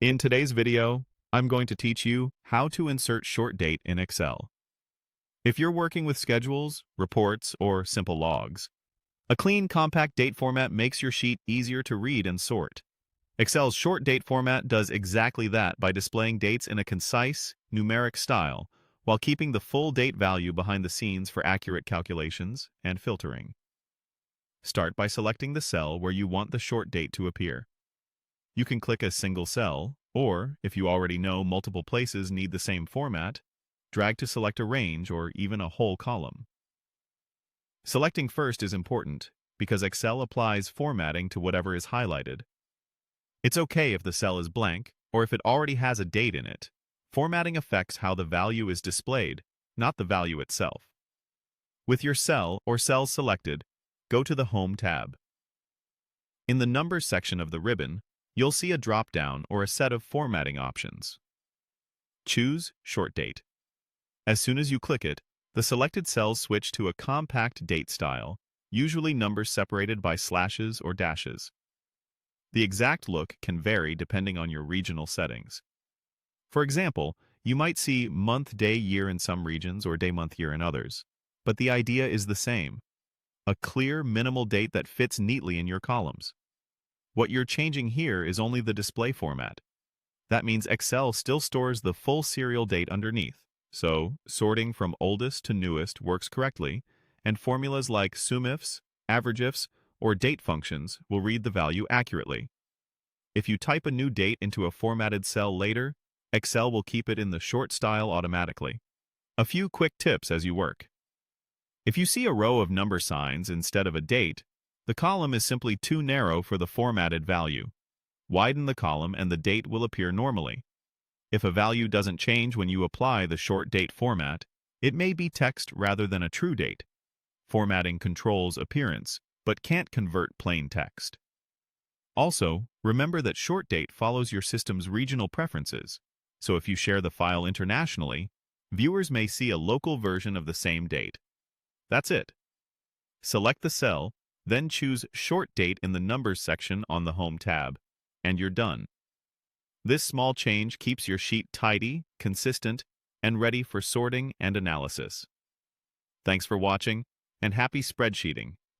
In today's video, I'm going to teach you how to insert short date in Excel. If you're working with schedules, reports, or simple logs, a clean, compact date format makes your sheet easier to read and sort. Excel's short date format does exactly that by displaying dates in a concise, numeric style, while keeping the full date value behind the scenes for accurate calculations and filtering. Start by selecting the cell where you want the short date to appear. You can click a single cell, or, if you already know multiple places need the same format, drag to select a range or even a whole column. Selecting first is important because Excel applies formatting to whatever is highlighted. It's okay if the cell is blank or if it already has a date in it. Formatting affects how the value is displayed, not the value itself. With your cell or cells selected, go to the Home tab. In the Numbers section of the ribbon, you'll see a drop-down or a set of formatting options. Choose Short Date. As soon as you click it, the selected cells switch to a compact date style, usually numbers separated by slashes or dashes. The exact look can vary depending on your regional settings. For example, you might see month, day, year in some regions or day, month, year in others. But the idea is the same: a clear, minimal date that fits neatly in your columns. What you're changing here is only the display format. That means Excel still stores the full serial date underneath, so sorting from oldest to newest works correctly, and formulas like sumifs, averageifs, or date functions will read the value accurately. If you type a new date into a formatted cell later, Excel will keep it in the short style automatically. A few quick tips as you work. If you see a row of number signs instead of a date, the column is simply too narrow for the formatted value. Widen the column and the date will appear normally. If a value doesn't change when you apply the short date format, it may be text rather than a true date. Formatting controls appearance, but can't convert plain text. Also, remember that short date follows your system's regional preferences, so if you share the file internationally, viewers may see a local version of the same date. That's it. Select the cell, then choose Short Date in the Numbers section on the Home tab, and you're done. This small change keeps your sheet tidy, consistent, and ready for sorting and analysis. Thanks for watching, and happy spreadsheeting!